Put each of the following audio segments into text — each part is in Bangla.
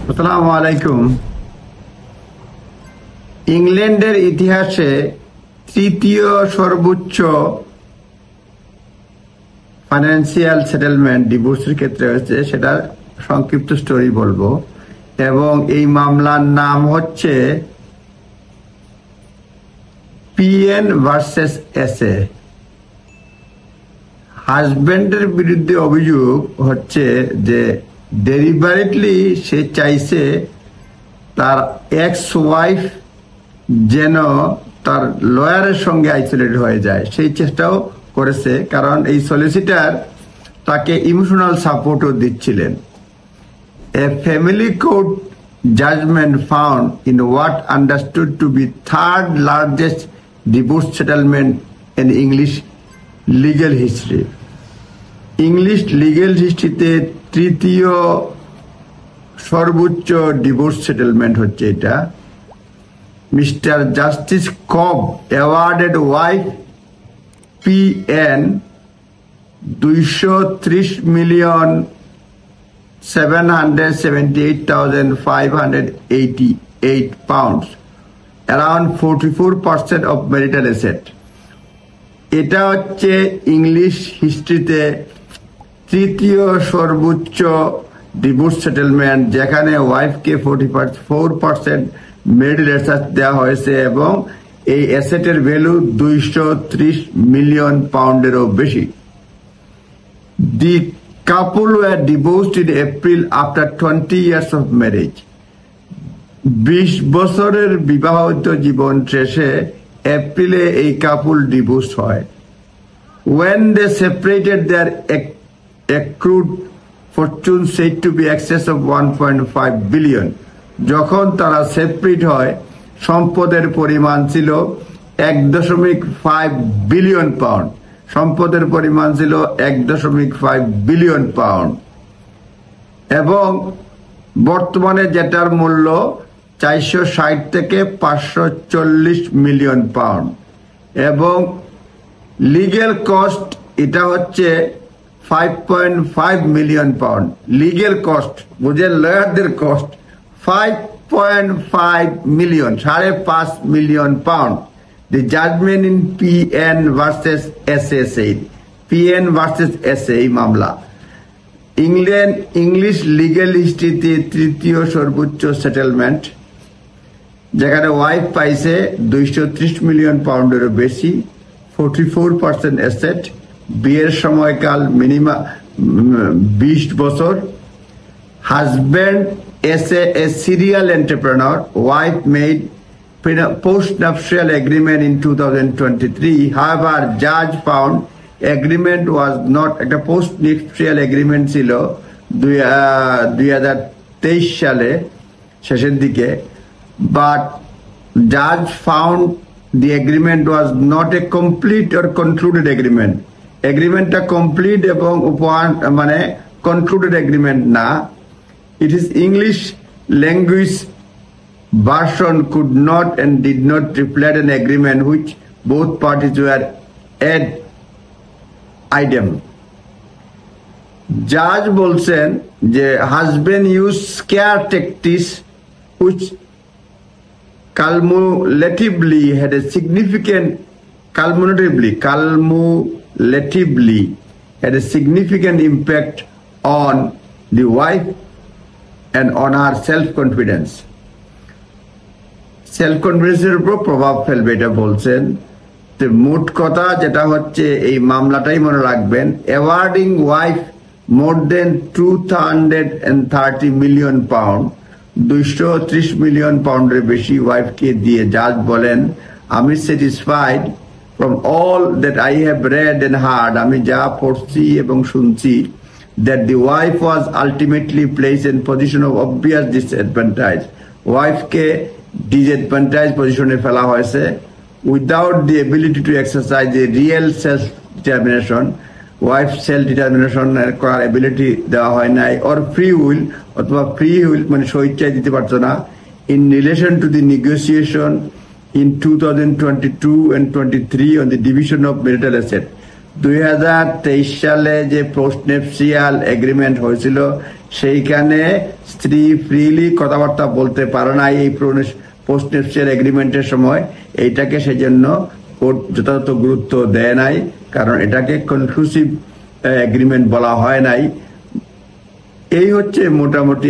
আসসালামু আলাইকুম। ইংল্যান্ডের ইতিহাসে তৃতীয় সর্বোচ্চ ফাইন্যান্সিয়াল সেটেলমেন্ট ডিভোর্সের ক্ষেত্রে হয়েছে, সেটা সংক্ষিপ্ত স্টোরি বলবো। এবং এই মামলার নাম হচ্ছে পিএন ভার্সেস এসএ। হাজবেন্ডের বিরুদ্ধে অভিযোগ হচ্ছে যে ডেলিবারেটলি সে চাইছে তার এক্স ওয়াইফ যেন তার লয়ারের সঙ্গে আইসোলেট হয়ে যায়, সেই চেষ্টাও করেছে। কারণ এই সলিসিটার তাকে ইমোশনাল সাপোর্টও দিচ্ছিলেন। A family court judgment found in what understood to be third largest divorce settlement in English legal history. English legal হিস্ট্রিতে তৃতীয় সর্বোচ্চ ডিভোর্স সেটেলমেন্ট হচ্ছে এটা। Mister Justice Cobb awarded wife PN £273,778,588, around 44% of marital asset. এটা হচ্ছে ইংলিশ হিস্ট্রিতে তৃতীয় সর্বোচ্চ ডিভোর্স সেটেলমেন্ট, যেখানে ওয়াইফকে 44% মেরিটাল অ্যাসেট দেওয়া হয়েছে এবং এই অ্যাসেটের ভ্যালু 230 মিলিয়ন পাউন্ডেরও বেশি। দি couple were divorced in April after 20 years of marriage. 20 বছরের বিবাহিত জীবন শেষে এপ্রিলে এই কাপল ডিভোর্স হয়। When they separated, their accrued fortune said to be excess of 1.5 billion. যখন তারা সেপারেট হয়, সম্পদের পরিমাণ ছিল 1.5 বিলিয়ন পাউন্ড। সম্পদের পরিমাণ ছিল 1.5 বিলিয়ন পাউন্ড এবং বর্তমানে যেটার মূল্য 460 থেকে 540 মিলিয়ন পাউন্ড। এবং লিগেল কস্ট এটা হচ্ছে 5.5 মিলিয়ন পাউন্ড। লিগেল কস্ট বুঝে, লয়ারদের cost 5.5 million, 5.5 million pound. The judgment in PN versus SA said, PN versus SA মামলা ইংলিশ লিগেল হিস্ট্রিতে তৃতীয় সর্বোচ্চ সেটেলমেন্ট, যেখানে ওয়াইফ পাইছে 230 মিলিয়ন পাউন্ডেরও বেশি, 44% অ্যাসেট, বিয়ের সময়কাল মিনিমাম 20 বছর। Husband SA A serial entrepreneur, wife made post-nuptial agreement in 2023. However, judge found agreement was not একটা post-nuptial agreement ছিল 2023 সালে শেষের দিকে, but judge found the agreement was not a complete or concluded agreement. Agreementটা complete এবং মানে concluded agreement না। It is English language version could not and did not reflect an agreement which both parties were ad idem. জাজ বলছেন যে husband use scare tactics which cumulatively had a significant impact on the wife and on her self-confidence. Self কনফিডেন্সের উপর প্রভাব ফেলবে এটা বলছেন। তো মোট কথা যেটা হচ্ছে, এই মামলাটাই মনে রাখবেন, awarding wife more than 230 million pound, 230 million পাউন্ডের বেশি ওয়াইফকে দিয়ে জাজ বলেন, আমি satisfied from all that I have read and heard, আমি যা পড়ছি এবং শুনছি, that the wife was ultimately place in position of obvious disadvantage, ওয়াইফকে ডিসঅ্যাডভান্টেজ পজিশনে ফেলা হয়েছে, without the ability to exercise a real self determination, wife self determination করার এবিলিটি দেওয়া হয় নাই, অর ফ্রি উইল, অথবা ফ্রি উইল মানে স্বেচ্ছায় দিতে পারতো না, in relation to the negotiation in 2022 and 23 on the division of marital asset। 2023 সালে যে পোস্ট নেপসিয়াল এগ্রিমেন্ট হয়েছিল, সেইখানে স্ত্রী ফ্রিলি কথাবার্তা বলতে পারে না এই পোস্ট নেপসিয়াল এগ্রিমেন্টের সময়। এইটাকে সেই জন্য কোর্ট যথাযথ গুরুত্ব দেয় নাই, কারণ এটাকে কনক্লুসিভ এগ্রিমেন্ট বলা হয় নাই। এই হচ্ছে মোটামুটি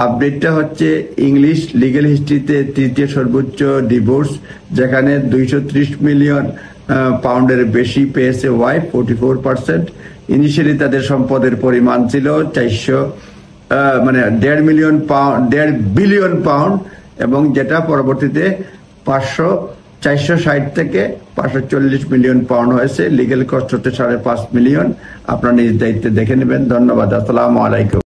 আপডেটটা হচ্ছে ইংলিশ লিগ্যাল হিস্ট্রিতে তৃতীয় সর্বোচ্চ ডিভোর্স, যেখানে 230 মিলিয়ন পাউন্ডের বেশি পেয়েছে ওয়াইফ, 44%। ইনিশিয়ালি তাদের সম্পদের পরিমাণ ছিল 1.5 বিলিয়ন পাউন্ড, এবং যেটা পরবর্তীতে 460 থেকে 540 মিলিয়ন পাউন্ড হয়েছে। লিগ্যাল কস্ট হচ্ছে 5.5 মিলিয়ন। আপনার নিজ দায়িত্বে দেখে নেবেন। ধন্যবাদ। আসসালামু আলাইকুম।